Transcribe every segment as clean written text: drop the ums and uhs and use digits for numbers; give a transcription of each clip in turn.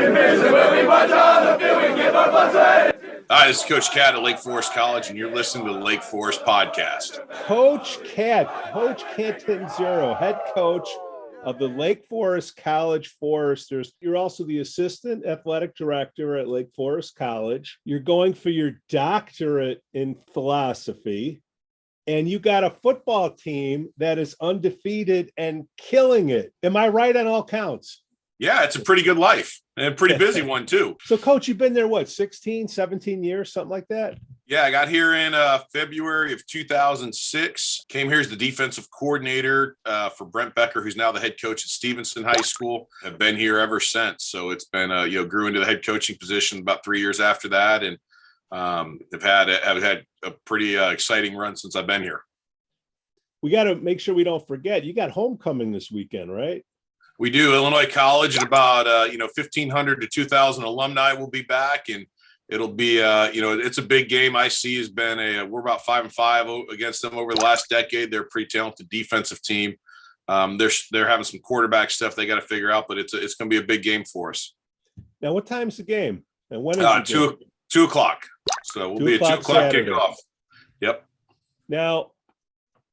Hi, this is Coach Cat at Lake Forest College, and you're listening to the Lake Forest Podcast. Coach Catanzaro, head coach of the Lake Forest College Foresters. You're also the assistant athletic director at Lake Forest College. You're going for your doctorate in philosophy, and you got a football team that is undefeated and killing it. Am I right on all counts? Yeah, it's a pretty good life and a pretty busy one too. So Coach, you've been there, what, 16, 17 years, something like that? Yeah, I got here in February of 2006. Came here as the defensive coordinator for Brent Becker, who's now the head coach at Stevenson High School. I've been here ever since. So it's been, grew into the head coaching position about 3 years after that. And I've had a pretty exciting run since I've been here. We got to make sure we don't forget, you got homecoming this weekend, right? We do. Illinois College, and about 1,500 to 2,000 alumni will be back, and it'll be it's a big game. IC has been we're about 5-5 against them over the last decade. They're a pretty talented defensive team. They're having some quarterback stuff they got to figure out, but it's going to be a big game for us. Now, what time's the game? And when is it? 2 o'clock. So we'll be at 2 o'clock kickoff. Yep. Now,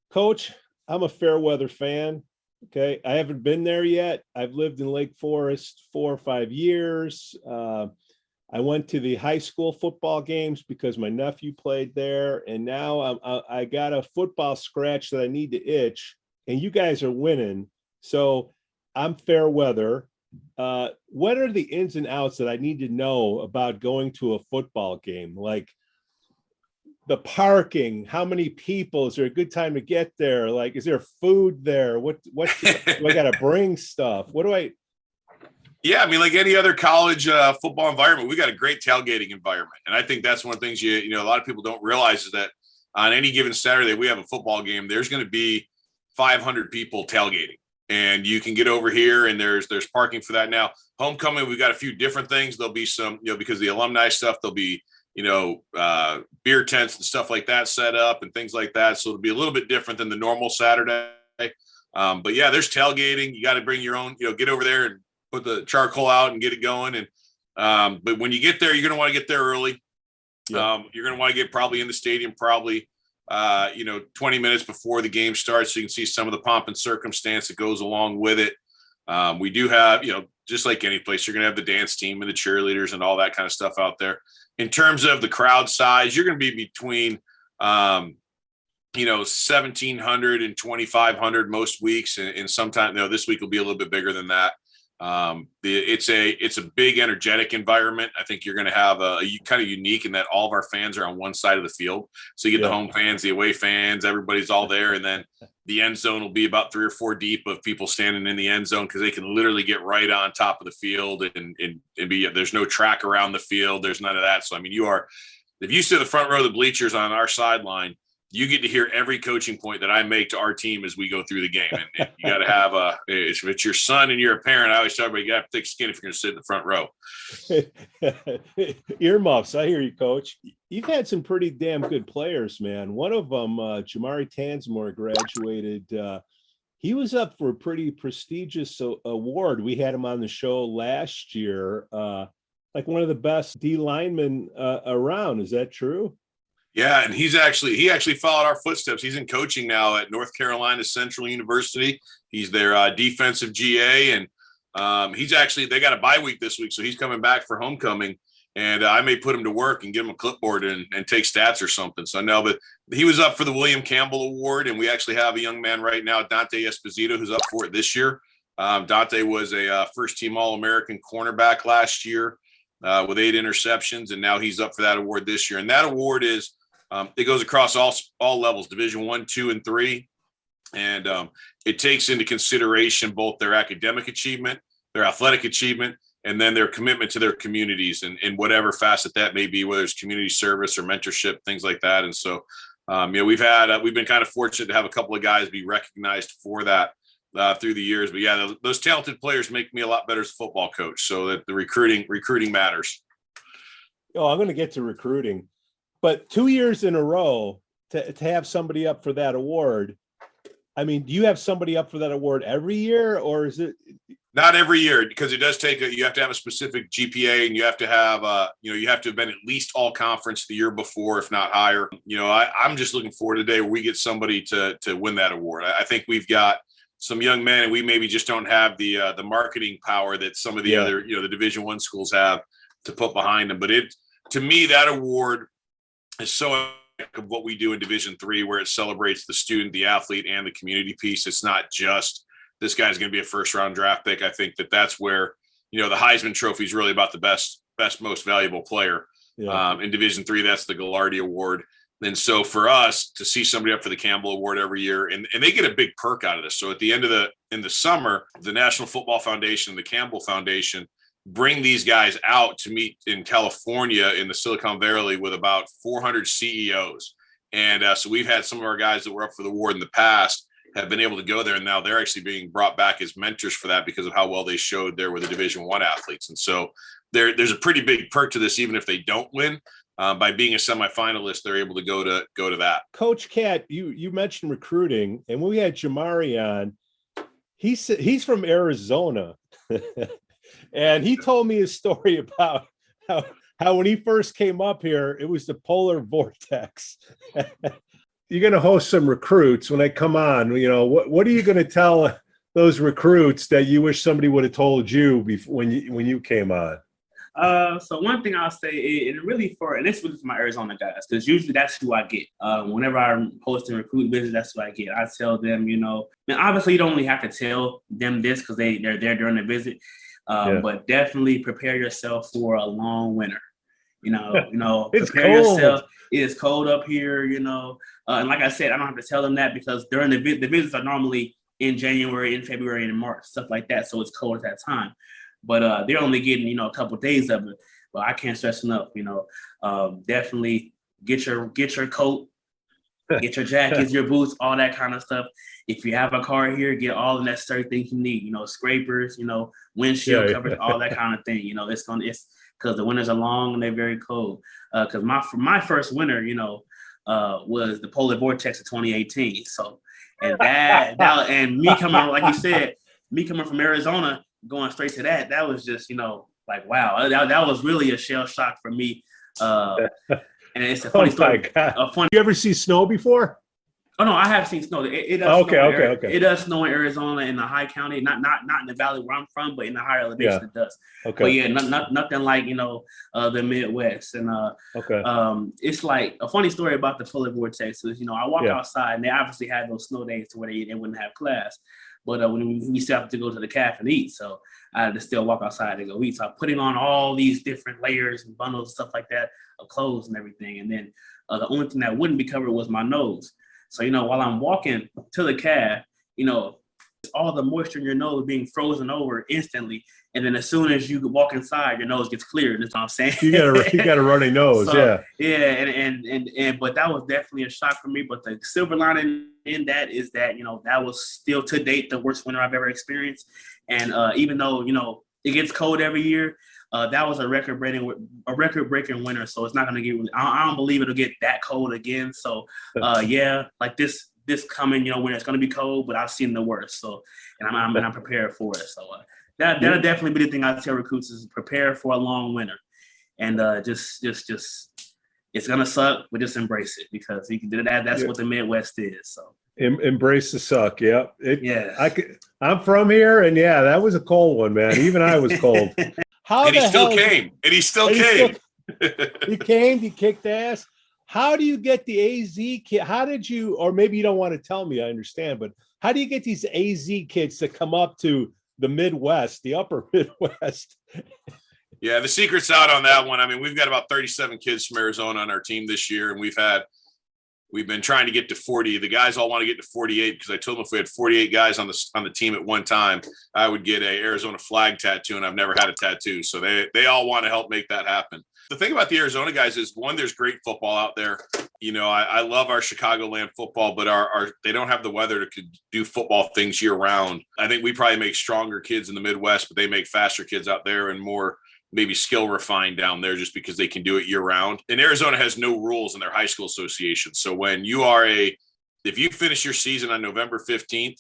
Coach, I'm a Fairweather fan. Okay. I haven't been there yet. I've lived in Lake Forest 4 or 5 years. I went to the high school football games because my nephew played there. And now I got a football scratch that I need to itch, and you guys are winning. So I'm Fairweather. What are the ins and outs that I need to know about going to a football game? Like the parking, how many people, is there a good time to get there? Like, is there food there? What do I got to bring stuff? Yeah, I mean, like any other college football environment, we got a great tailgating environment. And I think that's one of the things a lot of people don't realize is that on any given Saturday, we have a football game. There's going to be 500 people tailgating, and you can get over here, and there's parking for that. Now, homecoming, we've got a few different things. There'll be some, because of the alumni stuff, there'll be, beer tents and stuff like that set up and things like that. So it'll be a little bit different than the normal Saturday. But yeah, there's tailgating. You got to bring your own, get over there and put the charcoal out and get it going. And, but when you get there, you're going to want to get there early. Yeah. You're going to want to get probably in the stadium, 20 minutes before the game starts. So you can see some of the pomp and circumstance that goes along with it. We do have, just like any place, you're going to have the dance team and the cheerleaders and all that kind of stuff out there. In terms of the crowd size, you're going to be between, 1,700 and 2,500 most weeks. And sometimes, this week will be a little bit bigger than that. It's a big, energetic environment. I think you're going to have a kind of unique in that all of our fans are on one side of the field. So you get the home fans, the away fans, everybody's all there. And then the end zone will be about 3 or 4 deep of people standing in the end zone, because they can literally get right on top of the field and be, there's no track around the field. There's none of that. So, I mean, if you sit in the front row of the bleachers on our sideline, you get to hear every coaching point that I make to our team as we go through the game. And you got to have if it's your son and you're a parent, I always tell everybody, you got to have thick skin if you're going to sit in the front row. Earmuffs. I hear you, Coach. You've had some pretty damn good players, man. One of them, Jamari Tansmore, graduated. He was up for a pretty prestigious award. We had him on the show last year, like one of the best D linemen around. Is that true? Yeah, and he actually followed our footsteps. He's in coaching now at North Carolina Central University. He's their defensive GA, and they got a bye week this week, so he's coming back for homecoming. And I may put him to work and give him a clipboard and take stats or something. So no, but he was up for the William Campbell Award, and we actually have a young man right now, Dante Esposito, who's up for it this year. Dante was a first-team All-American cornerback last year with 8 interceptions, and now he's up for that award this year. And that award is it goes across all levels, Division 1, 2, and 3. And it takes into consideration both their academic achievement, their athletic achievement, and then their commitment to their communities and in whatever facet that may be, whether it's community service or mentorship, things like that. And so, we've been kind of fortunate to have a couple of guys be recognized for that through the years. But yeah, those talented players make me a lot better as a football coach, so that the recruiting matters. Oh, I'm going to get to recruiting. But 2 years in a row to have somebody up for that award, I mean, do you have somebody up for that award every year, or is it Not every year, because it does take you have to have a specific GPA, and you have to have you have to have been at least all conference the year before, if not higher. I'm just looking forward to the day where we get somebody to win that award. I think we've got some young men, and we maybe just don't have the marketing power that some of the other the Division I schools have to put behind them. But to me, that award is so of what we do in Division III, where it celebrates the student, the athlete, and the community piece. It's not just this guy's going to be a first-round draft pick. I think that's where, the Heisman Trophy is really about the best, most valuable player. Yeah. In Division III, that's the Gallardi Award. And so for us to see somebody up for the Campbell Award every year, and they get a big perk out of this. So at the end of in the summer, the National Football Foundation and the Campbell Foundation bring these guys out to meet in California in the Silicon Valley with about 400 CEOs. And so we've had some of our guys that were up for the award in the past have been able to go there, and now they're actually being brought back as mentors for that because of how well they showed there with the Division I athletes. And so there's a pretty big perk to this, even if they don't win. By being a semifinalist, they're able to go to that. Coach Cat, you mentioned recruiting, and when we had Jamari on, he's from Arizona, and he told me a story about how when he first came up here, it was the polar vortex. You're going to host some recruits when they come on. What are you going to tell those recruits that you wish somebody would have told you before, when you came on? So one thing I'll say, and this was my Arizona guys, because usually that's who I get. Whenever I'm hosting recruit visits, that's who I get. I tell them, and obviously you don't really have to tell them this because they're there during the visit, but definitely prepare yourself for a long winter. It's prepare cold. yourself. It is cold up here, and like I said, I don't have to tell them that because during the visits are normally in January, in February, and in March, stuff like that. So it's cold at that time. But they're only getting, a couple of days of it. But I can't stress enough, definitely get your coat, get your jackets, your boots, all that kind of stuff. If you have a car here, get all the necessary things you need, scrapers, windshield coverage, all that kind of thing. It's because the winters are long and they're very cold. Because my first winter, was the polar vortex of 2018. So, and and me coming, like you said, me coming from Arizona, going straight to that was just, like, wow, that was really a shell shock for me. And it's a funny story. You ever see snow before? Oh no, I have seen snow. It does. Okay. It does snow in Arizona in the high county, not in the valley where I'm from, but in the higher elevation it does. Okay. But yeah, nothing like the Midwest. And it's like a funny story about the polar vortex is I walk outside and they obviously had those snow days to where they wouldn't have class. But when we still have to go to the calf and eat, so I had to still walk outside and go eat. So I'm putting on all these different layers and bundles and stuff like that of clothes and everything. And then the only thing that wouldn't be covered was my nose. So, while I'm walking to the calf, all the moisture in your nose being frozen over instantly. And then as soon as you walk inside, your nose gets cleared. That's what I'm saying. You got a runny nose. So, yeah. And but that was definitely a shock for me. But the silver lining in that is that, that was still to date the worst winter I've ever experienced. And even though, it gets cold every year, that was a record-breaking winter. So it's not going to get, I don't believe it'll get that cold again. So like this coming, when it's going to be cold, but I've seen the worst. So, and I'm prepared for it. So that'll definitely be the thing I tell recruits is prepare for a long winter, and just it's gonna suck, but just embrace it because you can do that. That's what the Midwest is. So embrace the suck. Yeah. I'm from here, and that was a cold one, man. Even I was cold. He still came. He came. He kicked ass. How do you get the AZ kid? How did you, or maybe you don't want to tell me, I understand, but how do you get these AZ kids to come up to the Midwest, the upper Midwest? Yeah, the secret's out on that one. I mean, we've got about 37 kids from Arizona on our team this year, and we've been trying to get to 40. The guys all want to get to 48 because I told them if we had 48 guys on the team at one time, I would get a Arizona flag tattoo, and I've never had a tattoo. So they all want to help make that happen. The thing about the Arizona guys is, one, there's great football out there. I love our Chicagoland football, but they don't have the weather to do football things year round. I think we probably make stronger kids in the Midwest, but they make faster kids out there and more maybe skill refined down there just because they can do it year round. And Arizona has no rules in their high school association. So when if you finish your season on November 15th,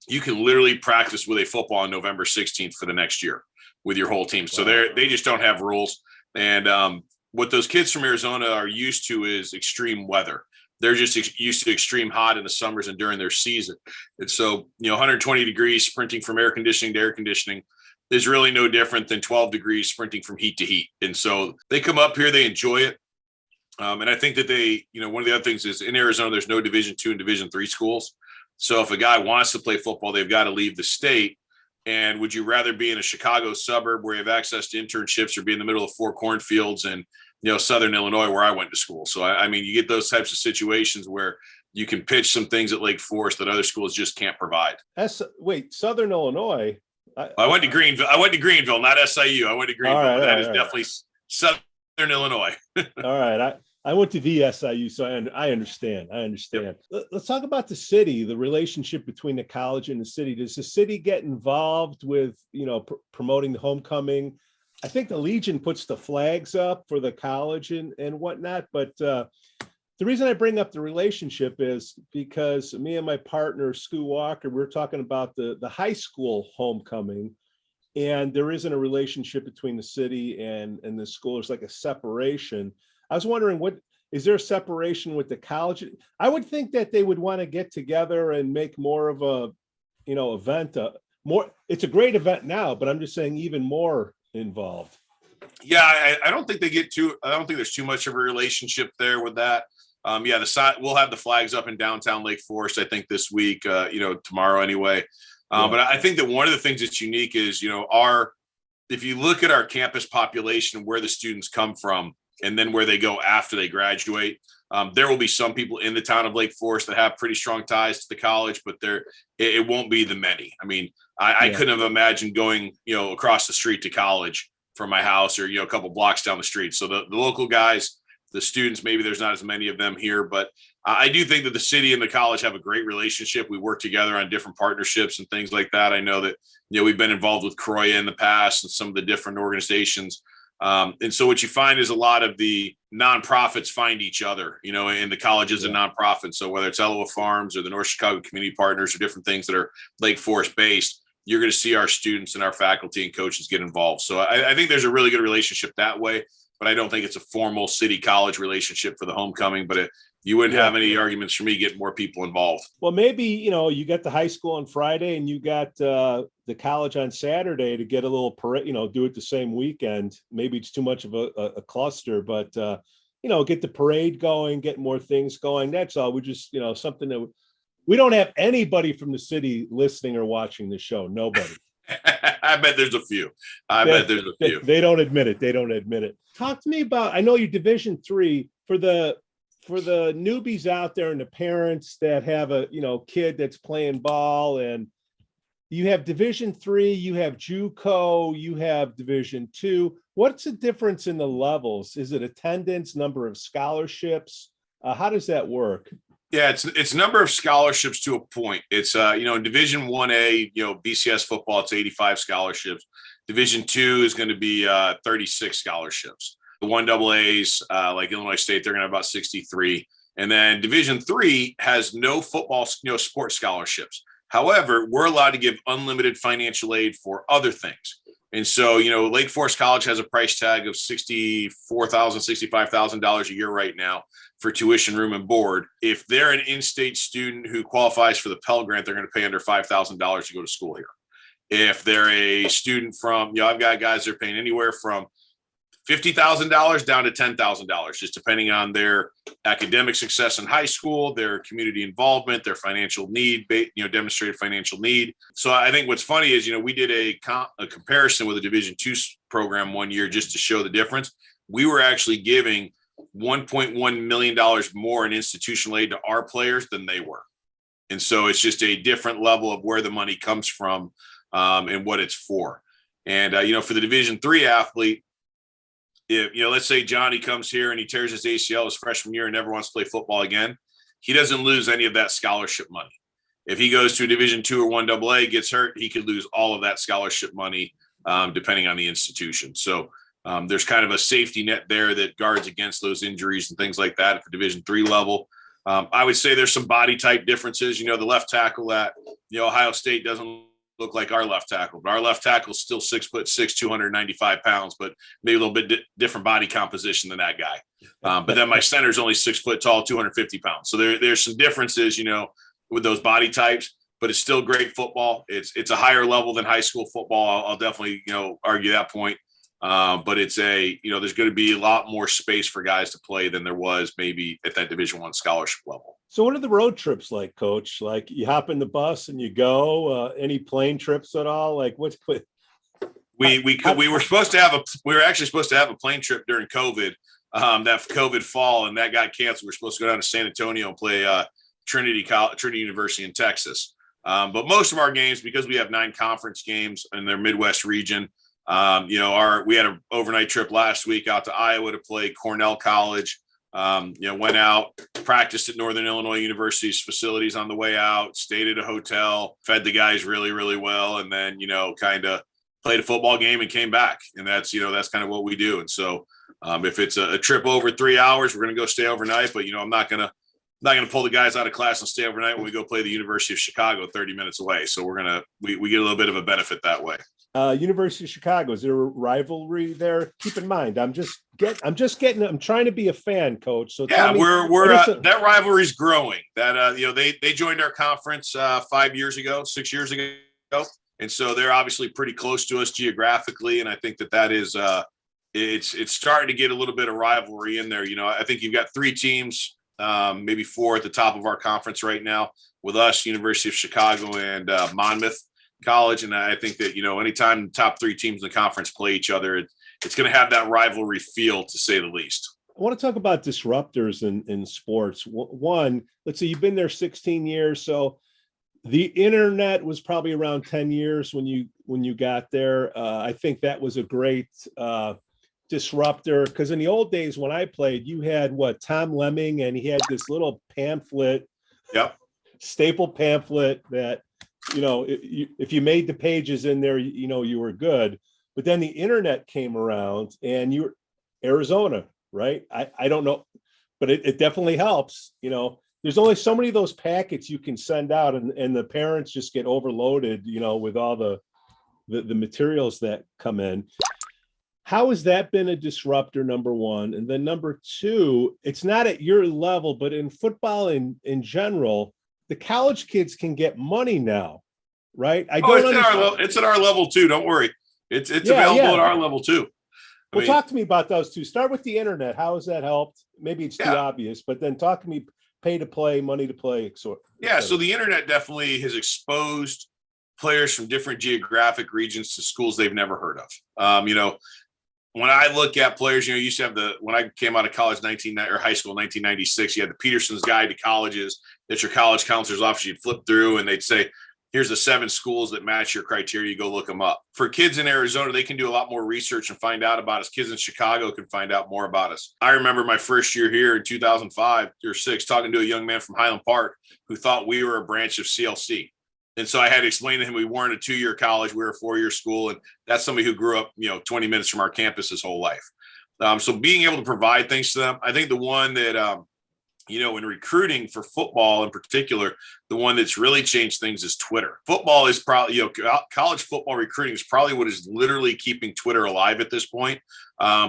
you can literally practice with a football on November 16th for the next year with your whole team. So they just don't have rules. And what those kids from Arizona are used to is extreme weather. They're just used to extreme hot in the summers and during their season. And so, 120 degrees sprinting from air conditioning to air conditioning is really no different than 12 degrees sprinting from heat to heat. And so they come up here, they enjoy it. And I think that they, one of the other things is in Arizona, there's no Division II and Division III schools. So if a guy wants to play football, they've got to leave the state. And would you rather be in a Chicago suburb where you have access to internships or be in the middle of 4 cornfields and, Southern Illinois where I went to school? So, I mean, you get those types of situations where you can pitch some things at Lake Forest that other schools just can't provide. Wait, Southern Illinois? I went to Greenville. Not SIU. I went to Greenville. Right, that is definitely Southern Illinois. All right. I went to VSIU, so I understand. Yep. Let's talk about the city, the relationship between the college and the city. Does the city get involved with, promoting the homecoming? I think the Legion puts the flags up for the college and whatnot. But the reason I bring up the relationship is because me and my partner, Scu Walker, we're talking about the high school homecoming. And there isn't a relationship between the city and the school. There's like a separation. I was wondering, is there a separation with the college? I would think that they would want to get together and make more of a, event. It's a great event now, but I'm just saying even more involved. Yeah, I don't think I don't think there's too much of a relationship there with that. We'll have the flags up in downtown Lake Forest, I think this week, tomorrow anyway. But I think that one of the things that's unique is, if you look at our campus population, where the students come from, and then where they go after they graduate, there will be some people in the town of Lake Forest that have pretty strong ties to the college, but it won't be the many. I mean, I couldn't have imagined going, across the street to college from my house or, a couple blocks down the street. So the local guys, the students, maybe there's not as many of them here, but I do think that the city and the college have a great relationship. We work together on different partnerships and things like that. I know that, we've been involved with Croya in the past and some of the different organizations. And so what you find is a lot of the nonprofits find each other, and the college is a nonprofit. So whether it's Iowa Farms or the North Chicago Community Partners or different things that are Lake Forest based, you're going to see our students and our faculty and coaches get involved. So I think there's a really good relationship that way, but I don't think it's a formal city college relationship for the homecoming, but you wouldn't have any arguments for me getting more people involved. Well, maybe, you got the high school on Friday and you got the college on Saturday to get a little parade, do it the same weekend. Maybe it's too much of a cluster, but, get the parade going, get more things going. That's all. We just, something that we don't have anybody from the city listening or watching the show. Nobody. I bet there's a few. They don't admit it. Talk to me about, I know you're Division III for the newbies out there and the parents that have a, kid that's playing ball, and you have Division III, you have JUCO, you have Division II. What's the difference in the levels? Is it attendance, number of scholarships? How does that work? Yeah, it's number of scholarships to a point. It's in Division 1A, BCS football, it's 85 scholarships. Division 2 is going to be 36 scholarships. The 1AAs, like Illinois State, they're going to have about 63. And then Division 3 has no football, sports scholarships. However, we're allowed to give unlimited financial aid for other things. And so, Lake Forest College has a price tag of $64,000, $65,000 a year right now for tuition, room, and board. If they're an in-state student who qualifies for the Pell Grant, they're going to pay under $5,000 to go to school here. If they're a student from, I've got guys that are paying anywhere from $50,000 down to $10,000, just depending on their academic success in high school, their community involvement, their financial need, demonstrated financial need. So I think what's funny is, we did a comparison with a Division II program one year just to show the difference. We were actually giving $1.1 million more in institutional aid to our players than they were. And so it's just a different level of where the money comes from and what it's for. And, for the Division III athlete, if, let's say Johnny comes here and he tears his ACL his freshman year and never wants to play football again, he doesn't lose any of that scholarship money. If he goes to a Division II or 1AA, gets hurt, he could lose all of that scholarship money, depending on the institution. So there's kind of a safety net there that guards against those injuries and things like that at the Division III level. I would say there's some body type differences. The left tackle at Ohio State doesn't look like our left tackle, but our left tackle is still 6'6", 295 pounds, but maybe a little bit different body composition than that guy. But then my center is only 6 foot tall, 250 pounds. So there's some differences, with those body types, but it's still great football. It's a higher level than high school football. I'll definitely, argue that point. But it's there's going to be a lot more space for guys to play than there was maybe at that Division I scholarship level. So what are the road trips like, Coach? Like, you hop in the bus and you go, any plane trips at all? Like, what's we were actually supposed to have a plane trip during COVID, that COVID fall, and that got canceled. We're supposed to go down to San Antonio and play Trinity University in Texas. But most of our games, because we have 9 conference games in their Midwest region, we had an overnight trip last week out to Iowa to play Cornell College. Went out, practiced at Northern Illinois University's facilities on the way out, stayed at a hotel, fed the guys really, really well, and then, kind of played a football game and came back. And that's kind of what we do. And so if it's a trip over 3 hours, we're going to go stay overnight, but, I'm not going to pull the guys out of class and stay overnight when we go play the University of Chicago 30 minutes away. So we get a little bit of a benefit that way. University of Chicago, is there a rivalry there? Keep in mind, I'm trying to be a fan, Coach. So yeah, that rivalry's growing. That they joined our conference 6 years ago, and so they're obviously pretty close to us geographically. And I think that is it's starting to get a little bit of rivalry in there. I think you've got 3 teams, maybe 4 at the top of our conference right now, with us, University of Chicago and Monmouth College. And I think that, anytime the top 3 teams in the conference play each other, it's going to have that rivalry feel, to say the least. I want to talk about disruptors in sports. One, let's say you've been there 16 years. So the internet was probably around 10 years when you got there. I think that was a great disruptor, because in the old days when I played, you had Tom Lemming, and he had this little pamphlet, staple pamphlet that, if you made the pages in there, you were good. But then the internet came around, and you were Arizona, right? I don't know, but it definitely helps. There's only so many of those packets you can send out, and the parents just get overloaded, with all the materials that come in. How has that been a disruptor, number one? And then number two, it's not at your level, but in football in general, the college kids can get money now, right? It's at our level too. Don't worry. It's available at our level too. Talk to me about those two. Start with the internet. How has that helped? Maybe it's too obvious, but then talk to me, pay to play, money to play. So the internet definitely has exposed players from different geographic regions to schools they've never heard of. When I look at players, you used to have when I came out of college, high school, 1996, you had the Peterson's Guide to Colleges that your college counselor's office, you'd flip through and they'd say, here's the 7 schools that match your criteria. You go look them up. For kids in Arizona, they can do a lot more research and find out about us. Kids in Chicago can find out more about us. I remember my first year here in 2005 or 6, talking to a young man from Highland Park who thought we were a branch of CLC. And so I had to explain to him we weren't a 2-year college, we were a 4-year school. And that's somebody who grew up, 20 minutes from our campus his whole life. So being able to provide things to them, I think the one that, in recruiting for football in particular, the one that's really changed things is Twitter. Football is probably, college football recruiting is probably what is literally keeping Twitter alive at this point,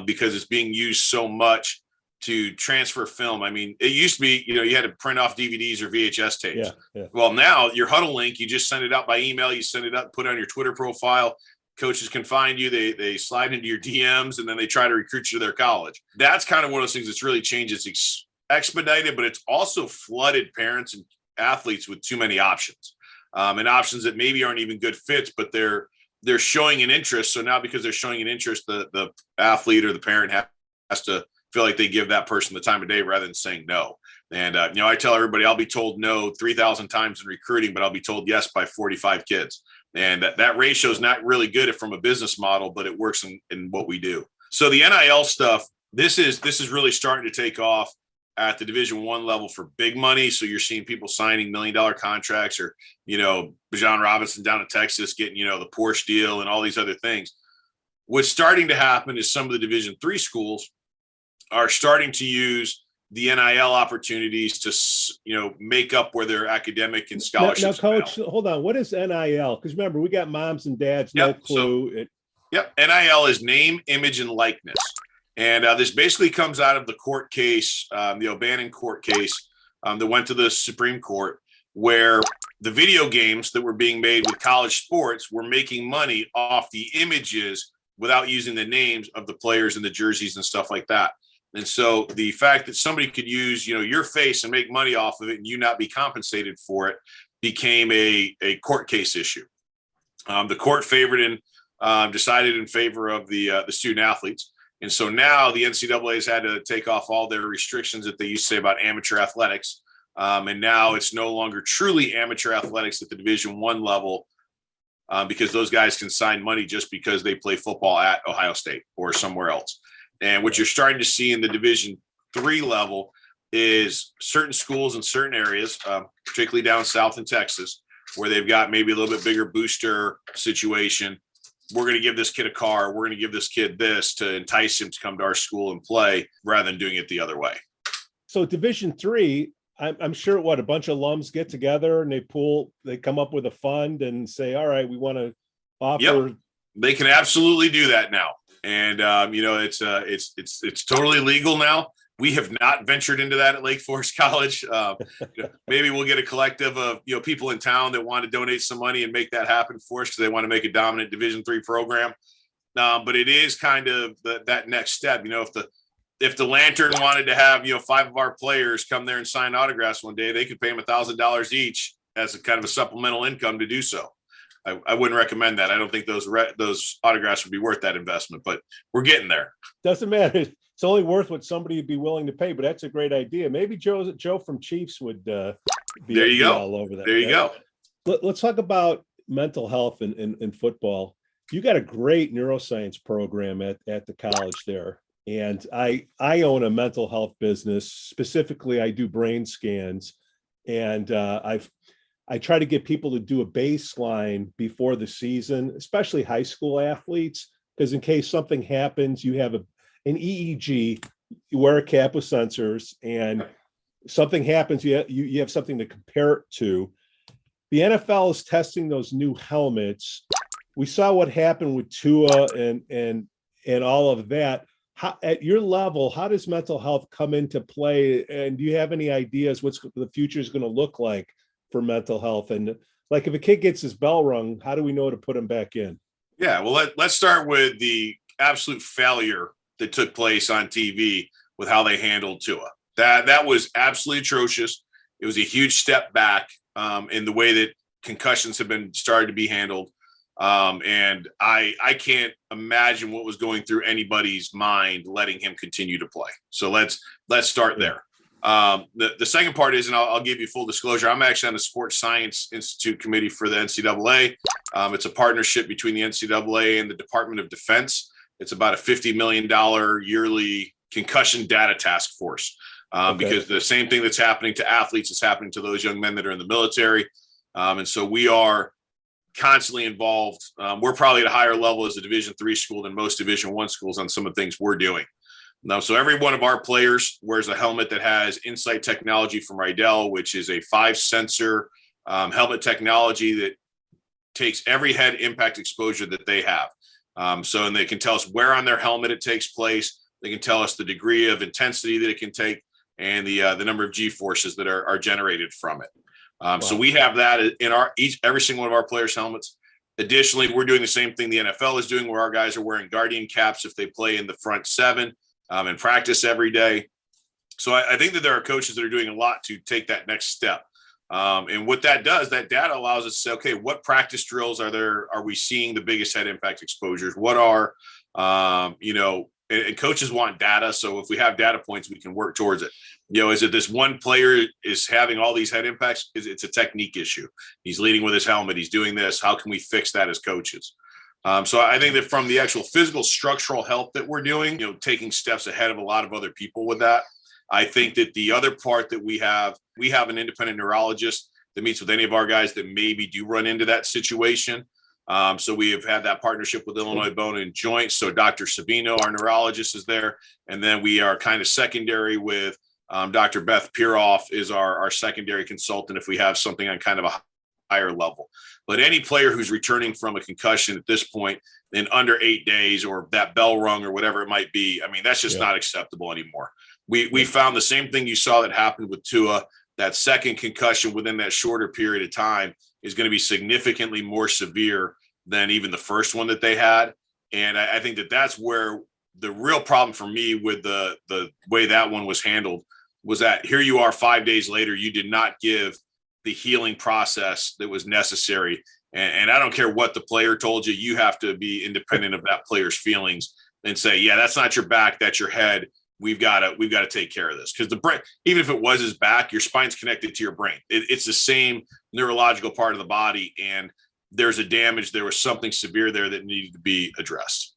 because it's being used so much to transfer film. I mean, it used to be, you had to print off DVDs or VHS tapes. Yeah. Well, now your huddle link, you just send it out by email. You send it up, put it on your Twitter profile. Coaches can find you. They slide into your DMs, and then they try to recruit you to their college. That's kind of one of those things that's really changed. It's expedited, but it's also flooded parents and athletes with too many options, and options that maybe aren't even good fits, but they're showing an interest. So now, because they're showing an interest, the athlete or the parent has to feel like they give that person the time of day rather than saying no. And, I tell everybody I'll be told no 3,000 times in recruiting, but I'll be told yes by 45 kids. And that ratio is not really good from a business model, but it works in what we do. So the NIL stuff, this is really starting to take off at the Division I level for big money. So you're seeing people signing $1 million contracts, or, Bijan Robinson down in Texas getting, the Porsche deal and all these other things. What's starting to happen is some of the Division III schools are starting to use the NIL opportunities to, make up where their academic and scholarships. Now, Coach, hold on. What is NIL? Because remember, we got moms and dads, no clue. NIL is name, image, and likeness. And this basically comes out of the court case, the O'Bannon court case that went to the Supreme Court, where the video games that were being made with college sports were making money off the images without using the names of the players and the jerseys and stuff like that. And so the fact that somebody could use, your face and make money off of it and you not be compensated for it became a court case issue. The court favored and decided in favor of the student athletes. And so now the NCAA has had to take off all their restrictions that they used to say about amateur athletics. And now it's no longer truly amateur athletics at the Division I level because those guys can sign money just because they play football at Ohio State or somewhere else. And what you're starting to see in the Division III level is certain schools in certain areas, particularly down south in Texas, where they've got maybe a little bit bigger booster situation. We're going to give this kid a car. We're going to give this kid this to entice him to come to our school and play rather than doing it the other way. So Division III, I'm sure a bunch of alums get together and they come up with a fund and say, all right, we want to offer. Yep. They can absolutely do that now. And, it's totally legal now. We have not ventured into that at Lake Forest College. Maybe we'll get a collective of, people in town that want to donate some money and make that happen for us because they want to make a dominant Division III program. But it is kind of that next step. If the Lantern wanted to have, 5 of our players come there and sign autographs one day, they could pay them $1,000 each as a kind of a supplemental income to do so. I wouldn't recommend that. I don't think those autographs would be worth that investment, but we're getting there. Doesn't matter. It's only worth what somebody would be willing to pay, but that's a great idea. Maybe Joe from Chiefs would be all over that. There you go. Let's talk about mental health in football. You got a great neuroscience program at the college there. And I own a mental health business. Specifically, I do brain scans. And I try to get people to do a baseline before the season, especially high school athletes, because in case something happens, you have an EEG, you wear a cap with sensors, and something happens, you have something to compare it to. The NFL is testing those new helmets. We saw what happened with Tua and all of that. At your level, how does mental health come into play? And do you have any ideas what the future is going to look like for mental health? And like, if a kid gets his bell rung, how do we know to put him back in? Yeah, well, let's start with the absolute failure that took place on TV with how they handled Tua. That was absolutely atrocious. It was a huge step back in the way that concussions have been started to be handled. And I can't imagine what was going through anybody's mind letting him continue to play. So let's start there. The second part is, and I'll give you full disclosure, I'm actually on the Sports Science Institute committee for the NCAA. It's a partnership between the NCAA and the Department of Defense. It's about a $50 million yearly concussion data task force because the same thing that's happening to athletes is happening to those young men that are in the military. And so we are constantly involved. We're probably at a higher level as a Division III school than most Division I schools on some of the things we're doing. Now, so every one of our players wears a helmet that has Insight technology from Rydell, which is a 5-sensor helmet technology that takes every head impact exposure that they have. And they can tell us where on their helmet it takes place. They can tell us the degree of intensity that it can take and the number of G forces that are generated from it. Wow. So we have that in every single one of our players' helmets. Additionally, we're doing the same thing the NFL is doing, where our guys are wearing Guardian caps if they play in the front 7 and practice every day. So I think that there are coaches that are doing a lot to take that next step. And what that does, that data allows us to say, okay, what practice drills are we seeing the biggest head impact exposures? What are, and coaches want data. So if we have data points, we can work towards it. Is it this one player is having all these head impacts? It's a technique issue. He's leading with his helmet. He's doing this. How can we fix that as coaches? So I think that from the actual physical structural health that we're doing, taking steps ahead of a lot of other people with that. I think that the other part that we have an independent neurologist that meets with any of our guys that maybe do run into that situation. So we have had that partnership with Illinois Bone and Joint. So Dr. Sabino, our neurologist, is there. And then we are kind of secondary with Dr. Beth Piroff is our secondary consultant if we have something on kind of a higher level. But any player who's returning from a concussion at this point in under 8 days, or that bell rung or whatever it might be, I mean, that's just not acceptable anymore. We found the same thing you saw that happened with Tua. That second concussion within that shorter period of time is going to be significantly more severe than even the first one that they had. And I think that that's where the real problem for me with the way that one was handled was that here you are 5 days later, you did not give the healing process that was necessary. And I don't care what the player told you, you have to be independent of that player's feelings and say, yeah, that's not your back, that's your head. We've got to take care of this, because the brain, even if it was his back, your spine's connected to your brain. It's the same neurological part of the body, and there's a damage. There was something severe there that needed to be addressed.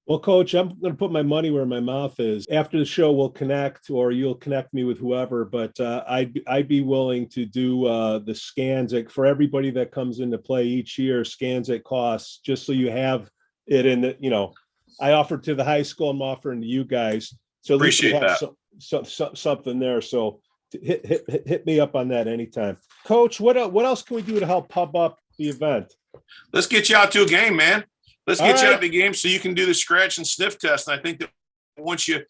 Well, Coach, I'm going to put my money where my mouth is. After the show, we'll connect, or you'll connect me with whoever. But I'd be willing to do the scans for everybody that comes into play each year. Scans at cost, just so you have it in the. You know, I offered to the high school. I'm offering to you guys. So appreciate that. Something there. So hit me up on that anytime, Coach. What else can we do to help pub up the event? Let's get you out to a game, man. Let's get you out of the game so you can do the scratch and sniff test. And I think that once you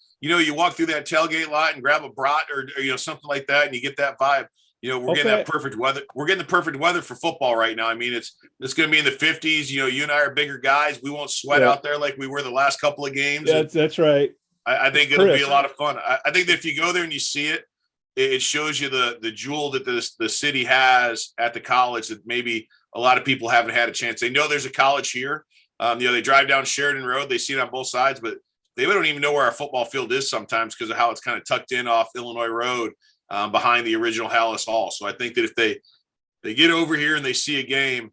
walk through that tailgate lot and grab a brat or something like that, and you get that vibe, we're getting that perfect weather. We're getting the perfect weather for football right now. I mean, it's going to be in the 50s. You and I are bigger guys. We won't sweat out there like we were the last couple of games. That's right. I think it'll be a lot of fun. I think that if you go there and you see it, it shows you the jewel that the city has at the college that maybe a lot of people haven't had a chance. They know there's a college here. They drive down Sheridan Road, they see it on both sides, but they don't even know where our football field is sometimes because of how it's kind of tucked in off Illinois Road behind the original Hallis Hall. So I think that if they get over here and they see a game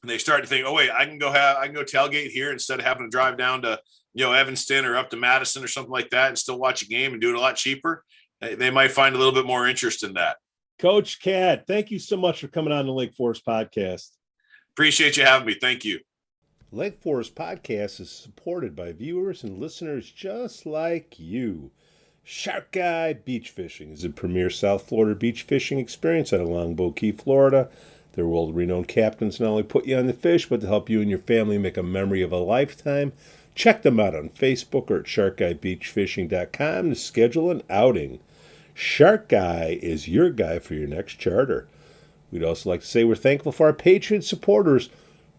and they start to think, oh wait, I can go tailgate here instead of having to drive down to Evanston or up to Madison or something like that and still watch a game and do it a lot cheaper, they might find a little bit more interest in that. Coach Cad, thank you so much for coming on the Lake Forest podcast. Appreciate you having me. Thank you. Lake Forest Podcast is supported by viewers and listeners just like you. Shark Guy Beach Fishing is a premier South Florida beach fishing experience out of Longboat Key, Florida. Their world-renowned captains not only put you on the fish, but to help you and your family make a memory of a lifetime. Check them out on Facebook or at sharkguybeachfishing.com to schedule an outing. Shark Guy is your guy for your next charter. We'd also like to say we're thankful for our Patreon supporters,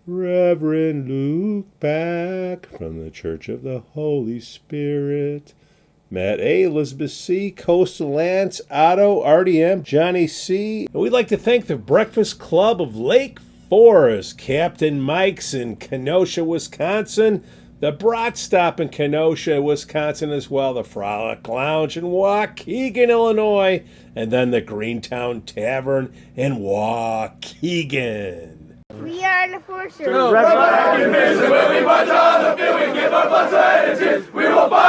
Reverend Luke Back from the Church of the Holy Spirit, Matt A., Elizabeth C., Coastal Lance, Otto, RDM, Johnny C. And we'd like to thank the Breakfast Club of Lake Forest, Captain Mike's in Kenosha, Wisconsin, the Brat Stop in Kenosha, Wisconsin as well, the Frolic Lounge in Waukegan, Illinois, and then the Greentown Tavern in Waukegan. We are the Foresters. Red flag and vision, when we march on the field, we give our blood, sweat, and tears. We will fight.